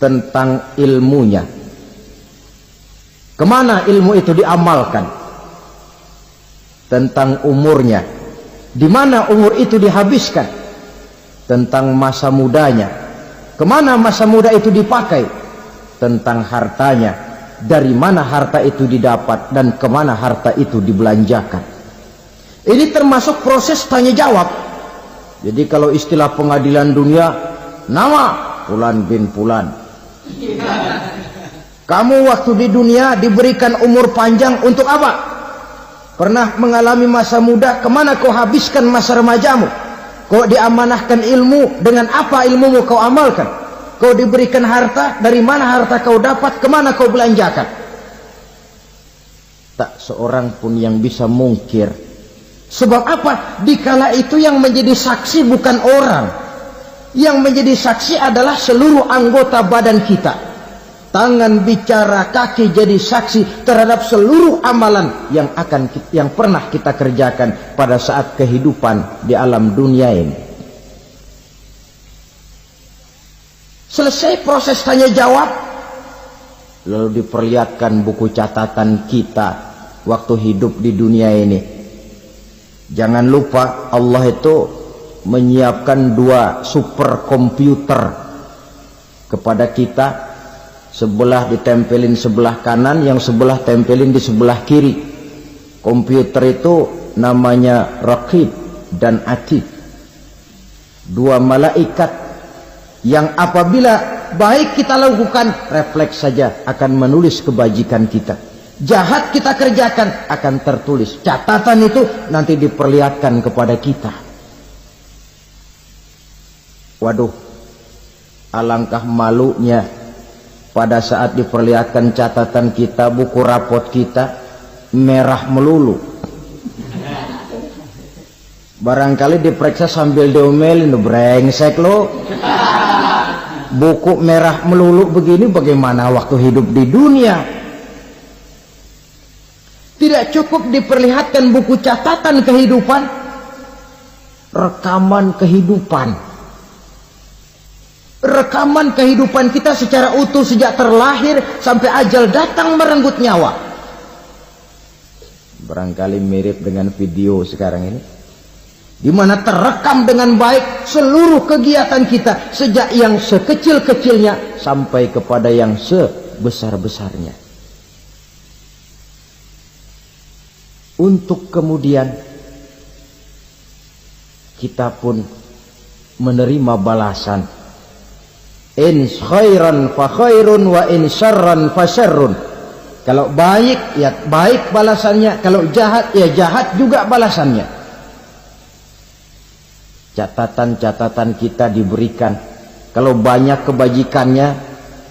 Tentang ilmunya, kemana ilmu itu diamalkan. Tentang umurnya, di mana umur itu dihabiskan. Tentang masa mudanya, kemana masa muda itu dipakai. Tentang hartanya, dari mana harta itu didapat dan kemana harta itu dibelanjakan. Ini termasuk proses tanya jawab. Jadi kalau istilah pengadilan dunia, nama Fulan bin Fulan. Kamu waktu di dunia diberikan umur panjang untuk apa? Pernah mengalami masa muda, kemana kau habiskan masa remajamu? Kau diamanahkan ilmu, dengan apa ilmumu kau amalkan? Kau diberikan harta, dari mana harta kau dapat, kemana kau belanjakan? Tak seorang pun yang bisa mungkir. Sebab apa? Dikala itu yang menjadi saksi bukan orang. Yang menjadi saksi adalah seluruh anggota badan kita. Tangan bicara, kaki jadi saksi terhadap seluruh amalan yang pernah kita kerjakan pada saat kehidupan di alam dunia ini. Selesai proses tanya jawab, lalu diperlihatkan buku catatan kita waktu hidup di dunia ini. Jangan lupa Allah itu menyiapkan 2 superkomputer kepada kita. Sebelah ditempelin sebelah kanan, yang sebelah tempelin di sebelah kiri. Komputer itu namanya Raqib dan Atid. 2 malaikat yang apabila baik kita lakukan, refleks saja akan menulis kebajikan kita. Jahat kita kerjakan akan tertulis. Catatan itu nanti diperlihatkan kepada kita. Waduh, alangkah malunya pada saat diperlihatkan catatan kita, buku rapot kita merah melulu. Barangkali diperiksa sambil diomelin, brengsek lo. Buku merah melulu begini, bagaimana waktu hidup di dunia? Tidak cukup diperlihatkan buku catatan kehidupan, rekaman kehidupan. Rekaman kehidupan kita secara utuh sejak terlahir sampai ajal datang merenggut nyawa. Barangkali mirip dengan video sekarang ini, di mana terekam dengan baik seluruh kegiatan kita sejak yang sekecil-kecilnya sampai kepada yang sebesar-besarnya. Untuk kemudian kita pun menerima balasan. In khairan fa khairun wa in syarran fa syarrun. Kalau baik ya baik balasannya, kalau jahat ya jahat juga balasannya. Catatan-catatan kita diberikan. Kalau banyak kebajikannya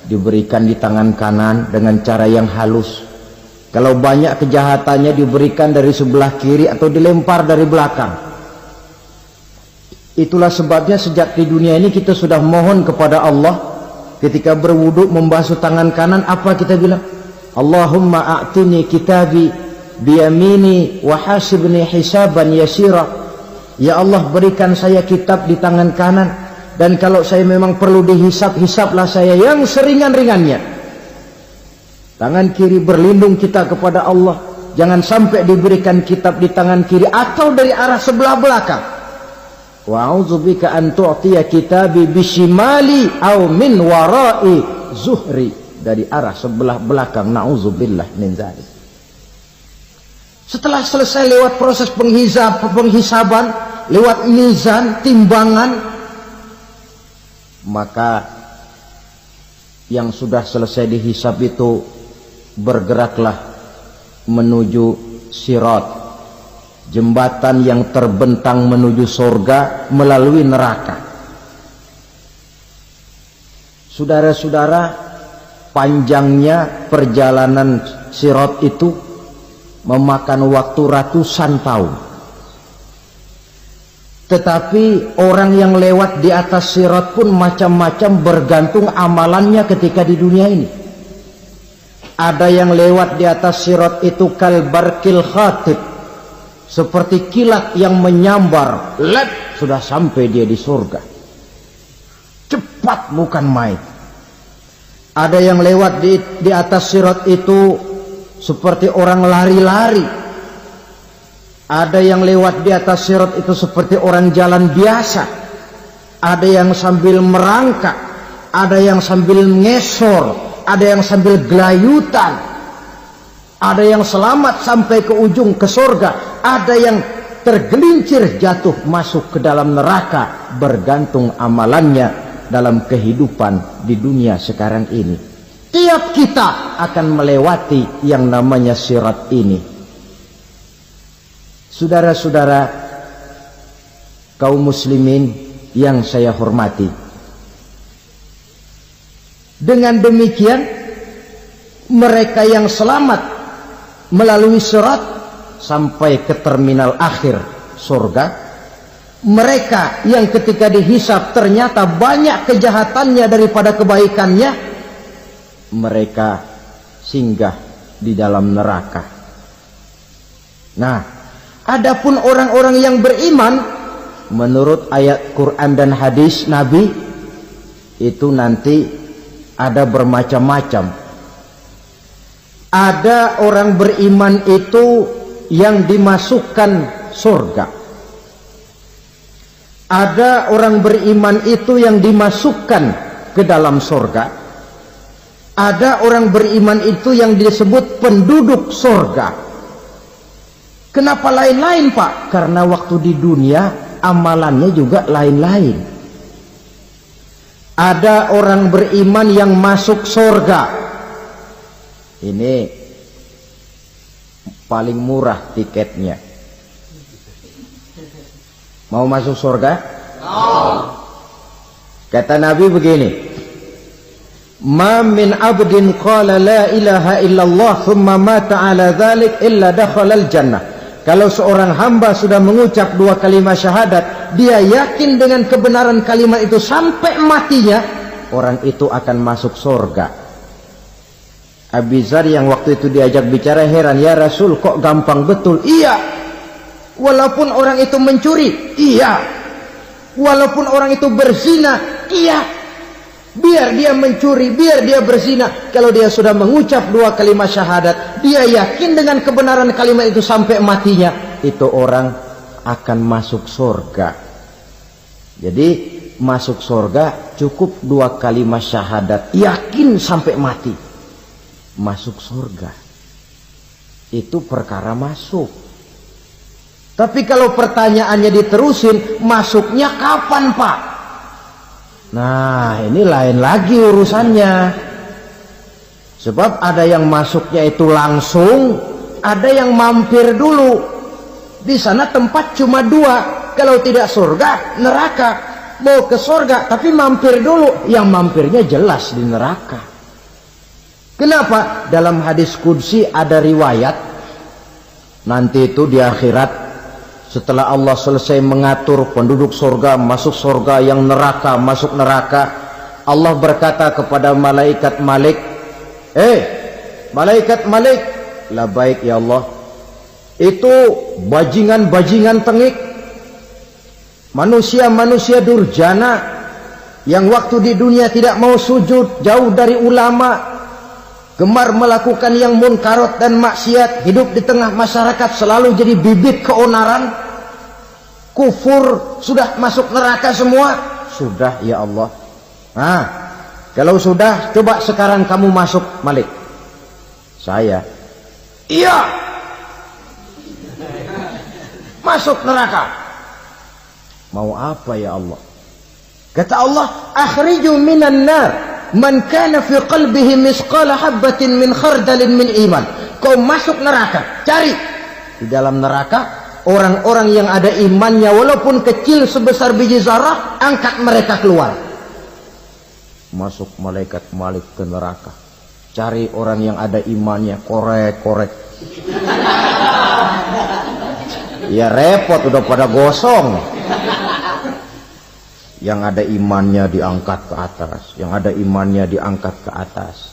diberikan di tangan kanan dengan cara yang halus. Kalau banyak kejahatannya diberikan dari sebelah kiri atau dilempar dari belakang. Itulah sebabnya sejak di dunia ini kita sudah mohon kepada Allah. Ketika berwudu membasuh tangan kanan, apa kita bilang? Allahumma a'tini kitabi biyamini wa hasibni hisaban yasira. Ya Allah, berikan saya kitab di tangan kanan, dan kalau saya memang perlu dihisap, hisaplah saya yang seringan-ringannya. Tangan kiri berlindung kita kepada Allah. Jangan sampai diberikan kitab di tangan kiri atau dari arah sebelah belakang. Wa a'udzubika an tu'tiya kitabi bishimali aw min wara'i zuhri, dari arah sebelah belakang. Na'udzubillah min dzalik. Setelah selesai lewat proses penghisaban, lewat mizan, timbangan, maka yang sudah selesai dihisab itu bergeraklah menuju sirat, jembatan yang terbentang menuju surga melalui neraka. Saudara-saudara, panjangnya perjalanan sirat itu memakan waktu ratusan tahun. Tetapi orang yang lewat di atas sirat pun macam-macam, bergantung amalannya ketika di dunia ini. Ada yang lewat di atas sirat itu kal barqil khatib, seperti kilat yang menyambar, sudah sampai dia di surga. Cepat bukan main. Ada yang lewat di atas sirat itu seperti orang lari-lari. Ada yang lewat di atas sirat itu seperti orang jalan biasa. Ada yang sambil merangkak, ada yang sambil ngesor, ada yang sambil gelayutan, ada yang selamat sampai ke ujung ke surga, ada yang tergelincir jatuh masuk ke dalam neraka, bergantung amalannya dalam kehidupan di dunia sekarang ini. Tiap kita akan melewati yang namanya sirat ini. Saudara-saudara kaum muslimin yang saya hormati, dengan demikian mereka yang selamat melalui sirat sampai ke terminal akhir surga, mereka yang ketika dihisab ternyata banyak kejahatannya daripada kebaikannya, mereka singgah di dalam neraka. Nah, adapun orang-orang yang beriman menurut ayat Quran dan hadis Nabi itu nanti ada bermacam-macam. Ada orang beriman itu yang dimasukkan surga. Ada orang beriman itu yang dimasukkan ke dalam surga. Ada orang beriman itu yang disebut penduduk surga. Kenapa lain-lain, Pak? Karena waktu di dunia amalannya juga lain-lain. Ada orang beriman yang masuk surga. Ini paling murah tiketnya. Mau masuk surga? Kata Nabi begini, ma min abdin qala la ilaha illallah thumma mata ala dhalik illa dakhala al-jannah. Kalau seorang hamba sudah mengucap dua kalimat syahadat, dia yakin dengan kebenaran kalimat itu sampai matinya, orang itu akan masuk surga. Abi Dzar yang waktu itu diajak bicara heran, ya Rasul kok gampang betul? Iya. Walaupun orang itu mencuri, iya. Walaupun orang itu berzina, iya. Biar dia mencuri, biar dia berzina, kalau dia sudah mengucap dua kalimat syahadat, dia yakin dengan kebenaran kalimat itu sampai matinya, itu orang akan masuk surga. Jadi masuk surga cukup dua kalimat syahadat, yakin sampai mati, masuk surga. Itu perkara masuk. Tapi kalau pertanyaannya diterusin, masuknya kapan, Pak? Nah, ini lain lagi urusannya. Sebab ada yang masuknya itu langsung, ada yang mampir dulu. Di sana tempat cuma dua, kalau tidak surga, neraka. Mau ke surga tapi mampir dulu, yang mampirnya jelas di neraka. Kenapa? Dalam hadis qudsi ada riwayat, nanti itu di akhirat, setelah Allah selesai mengatur penduduk surga masuk surga, yang neraka masuk neraka, Allah berkata kepada malaikat Malik, malaikat Malik, labaik ya Allah, itu bajingan-bajingan tengik, manusia-manusia durjana yang waktu di dunia tidak mau sujud, jauh dari ulama, gemar melakukan yang munkarat dan maksiat, hidup di tengah masyarakat selalu jadi bibit keonaran, kufur, sudah masuk neraka semua. Sudah ya Allah. Nah, kalau sudah, coba sekarang kamu masuk, Malik. Saya, iya, masuk neraka. Mau apa ya Allah? Kata Allah, akhriju minan nar man kana fi qalbihi misqala habbatin min khardalin min iman. Kau masuk neraka, cari di dalam neraka orang-orang yang ada imannya walaupun kecil sebesar biji zarah, angkat mereka keluar. Masuk malaikat Malik ke neraka, cari orang yang ada imannya, korek-korek. Ya repot, udah pada gosong. Yang ada imannya diangkat ke atas, yang ada imannya diangkat ke atas.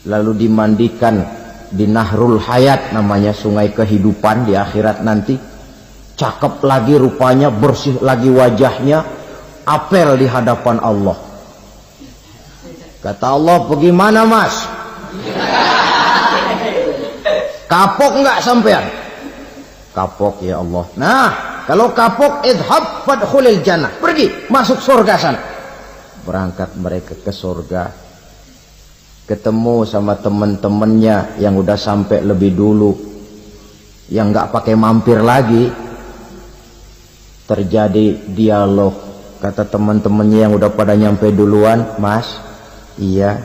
Lalu dimandikan di Nahrul Hayat, namanya sungai kehidupan di akhirat nanti. Cakep lagi rupanya, bersih lagi wajahnya, apel di hadapan Allah. Kata Allah, bagaimana mas? Kapok nggak sampean? Kapok ya Allah. Nah, kalau kapok, idhab fadkhulil jannah, pergi masuk surga sana. Berangkat mereka ke surga, ketemu sama teman-temannya yang udah sampai lebih dulu, yang nggak pakai mampir lagi. Terjadi dialog. Kata teman-temannya yang udah pada nyampe duluan, mas, iya,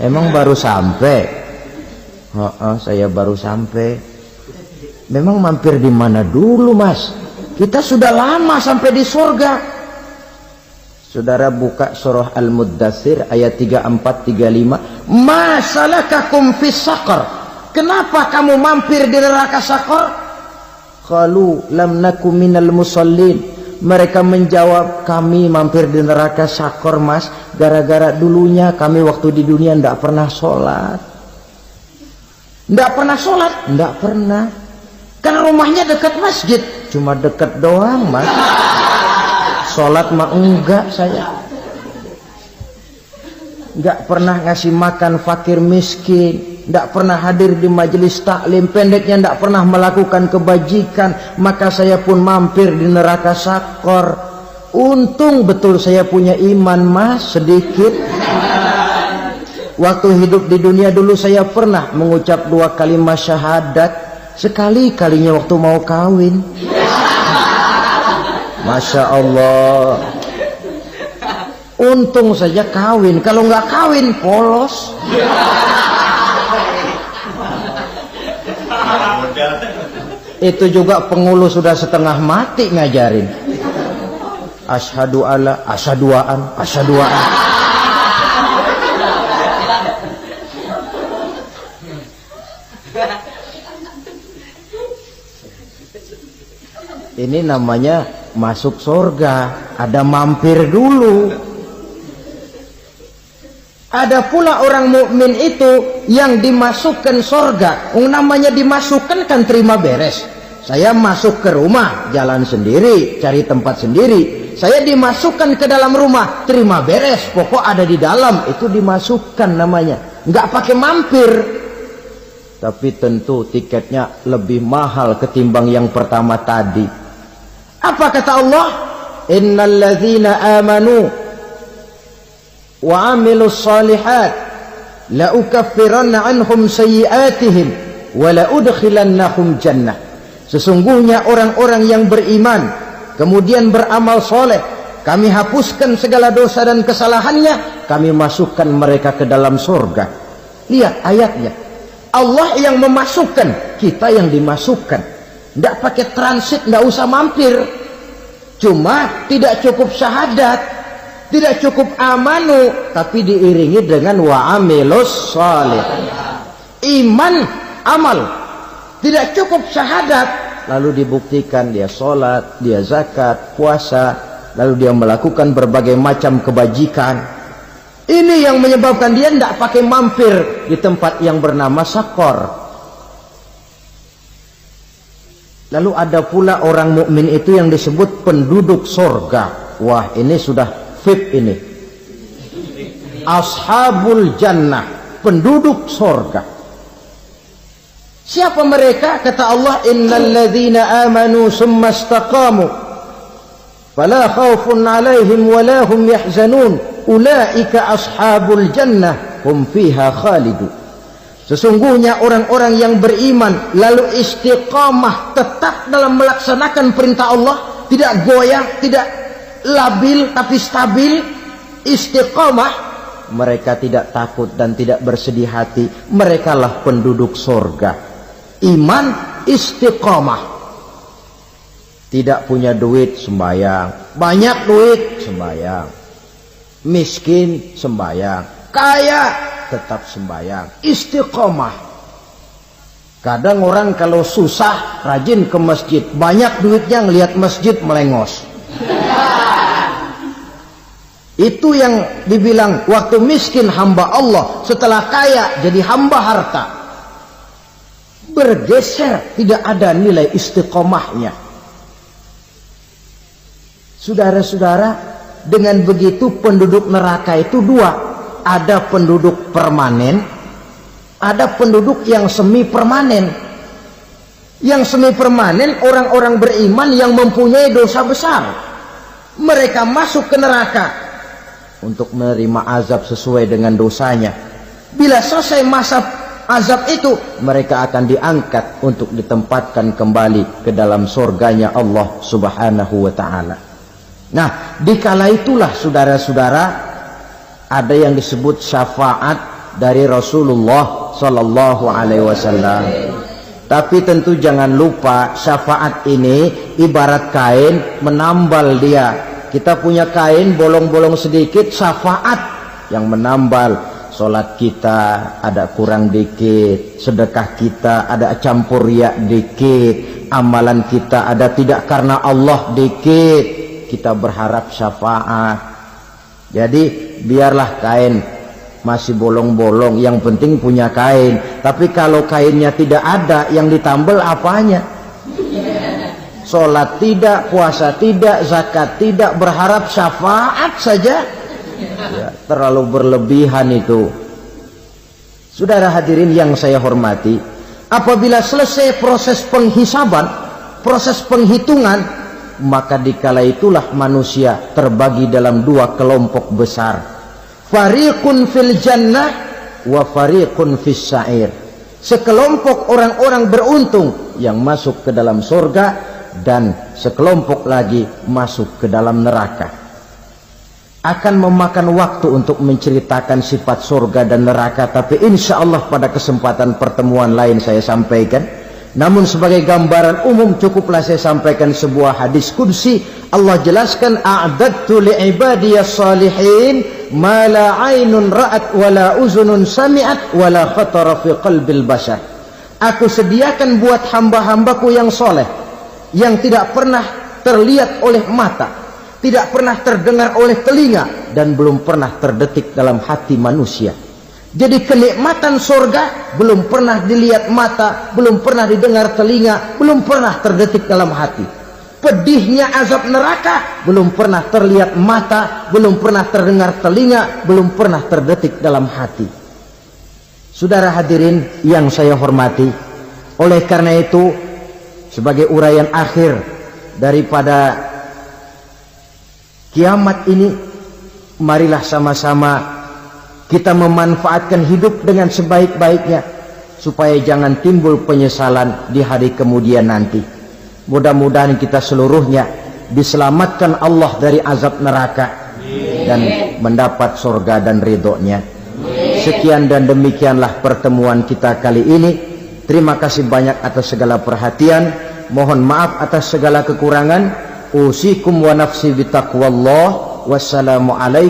emang baru sampai? Saya baru sampai. Memang mampir di mana dulu mas? Kita sudah lama sampai di surga. Saudara buka surah Al-Muddathir ayat 34-35. Ma salakakum fis saqar? Kenapa kamu mampir di neraka Saqar? Qalu lam nakum minal musallin. Mereka menjawab, kami mampir di neraka Saqar mas, gara-gara dulunya kami waktu di dunia ndak pernah sholat. Ndak pernah sholat? Ndak pernah. Karena rumahnya dekat masjid, cuma dekat doang mas. Sholat mah enggak saya. Nggak pernah ngasih makan fakir miskin, nggak pernah hadir di majelis taklim, pendeknya nggak pernah melakukan kebajikan. Maka saya pun mampir di neraka Saqar. Untung betul saya punya iman mas, sedikit. Waktu hidup di dunia dulu saya pernah mengucap 2 kalimat syahadat, sekali-kalinya waktu mau kawin. Masya Allah. Untung saja kawin, kalau nggak kawin polos. Itu juga pengulu sudah setengah mati ngajarin. Asyhadu alla, asyaduaan, asyaduaan. Ini namanya masuk surga, ada mampir dulu. Ada pula orang mukmin itu yang dimasukkan surga. Namanya dimasukkan kan terima beres. Saya masuk ke rumah, jalan sendiri, cari tempat sendiri. Saya dimasukkan ke dalam rumah, terima beres, pokok ada di dalam, itu dimasukkan namanya. Nggak pakai mampir. Tapi tentu tiketnya lebih mahal ketimbang yang pertama tadi. Apa kata Allah? Innal ladzina amanu wa amilus salihat la ukaffiranna anhum sayyi'atihim wa la udkhilannahum jannah. Sesungguhnya orang-orang yang beriman kemudian beramal soleh, kami hapuskan segala dosa dan kesalahannya, kami masukkan mereka ke dalam surga. Lihat ayatnya, Allah yang memasukkan, kita yang dimasukkan. Tidak pakai transit, tidak usah mampir. Cuma tidak cukup syahadat, tidak cukup amanu, tapi diiringi dengan wa'amilus salih. Iman, amal. Tidak cukup syahadat, lalu dibuktikan dia sholat, dia zakat, puasa, lalu dia melakukan berbagai macam kebajikan. Ini yang menyebabkan dia tidak pakai mampir di tempat yang bernama Saqar. Lalu ada pula orang mukmin itu yang disebut penduduk surga. Wah, ini sudah VIP ini. Ashabul jannah, penduduk surga. Siapa mereka? Kata Allah, innal ladzina amanu summa istaqamu fala khaufun 'alaihim wa la hum yahzanun ulaika ashabul jannah hum fiha khalidun. Sesungguhnya orang-orang yang beriman lalu istiqamah, tetap dalam melaksanakan perintah Allah, tidak goyah, tidak labil tapi stabil, istiqamah, mereka tidak takut dan tidak bersedih hati. Merekalah penduduk surga. Iman, istiqamah. Tidak punya duit, sembahyang. Banyak duit, sembahyang. Miskin, sembahyang. Kaya, tetap sembahyang. Istiqomah. Kadang orang kalau susah rajin ke masjid, banyak duitnya ngelihat masjid melengos. Itu yang dibilang waktu miskin hamba Allah, setelah kaya jadi hamba harta. Bergeser, tidak ada nilai istiqomahnya. Saudara-saudara, dengan begitu penduduk neraka itu dua. Ada penduduk permanen, ada penduduk yang semi permanen. Yang semi permanen orang-orang beriman yang mempunyai dosa besar. Mereka masuk ke neraka untuk menerima azab sesuai dengan dosanya. Bila selesai masa azab itu, mereka akan diangkat untuk ditempatkan kembali ke dalam surganya Allah Subhanahu wa ta'ala. Nah, dikala itulah saudara-saudara, ada yang disebut syafaat dari Rasulullah Sallallahu Alaihi Wasallam. Tapi tentu jangan lupa, syafaat ini ibarat kain menambal dia. Kita punya kain bolong-bolong sedikit, syafaat yang menambal. Sholat kita ada kurang dikit, sedekah kita ada campur riak dikit, amalan kita ada tidak karena Allah dikit, kita berharap syafaat. Jadi biarlah kain masih bolong-bolong, yang penting punya kain. Tapi kalau kainnya tidak ada, yang ditambal apanya? Sholat tidak, puasa tidak, zakat tidak, berharap syafaat saja, ya, terlalu berlebihan itu. Saudara hadirin yang saya hormati, apabila selesai proses penghisaban, proses penghitungan, maka dikala itulah manusia terbagi dalam dua kelompok besar. Fariqun fil jannah wa fariqun fis sa'ir. Sekelompok orang-orang beruntung yang masuk ke dalam surga, dan sekelompok lagi masuk ke dalam neraka. Akan memakan waktu untuk menceritakan sifat surga dan neraka, tapi insya Allah pada kesempatan pertemuan lain saya sampaikan. Namun sebagai gambaran umum cukuplah saya sampaikan sebuah hadis qudsi. Allah jelaskan, a'dadtu li'ibadiyas salihin ma la aynun ra'at wa la uzunun sami'at wa la khatara fi qalbil bashar. Aku sediakan buat hamba-hambaku yang soleh, yang tidak pernah terlihat oleh mata, tidak pernah terdengar oleh telinga, dan belum pernah terdetik dalam hati manusia. Jadi kenikmatan surga belum pernah dilihat mata, belum pernah didengar telinga, belum pernah terdetik dalam hati. Pedihnya azab neraka belum pernah terlihat mata, belum pernah terdengar telinga, belum pernah terdetik dalam hati. Saudara hadirin yang saya hormati, oleh karena itu, sebagai uraian akhir daripada kiamat ini, marilah sama-sama kita memanfaatkan hidup dengan sebaik-baiknya, supaya jangan timbul penyesalan di hari kemudian nanti. Mudah-mudahan kita seluruhnya diselamatkan Allah dari azab neraka dan mendapat surga dan ridhonya. Sekian dan demikianlah pertemuan kita kali ini. Terima kasih banyak atas segala perhatian. Mohon maaf atas segala kekurangan. Usikum wa nafsi bitaqwallah. Wassalamualaikum.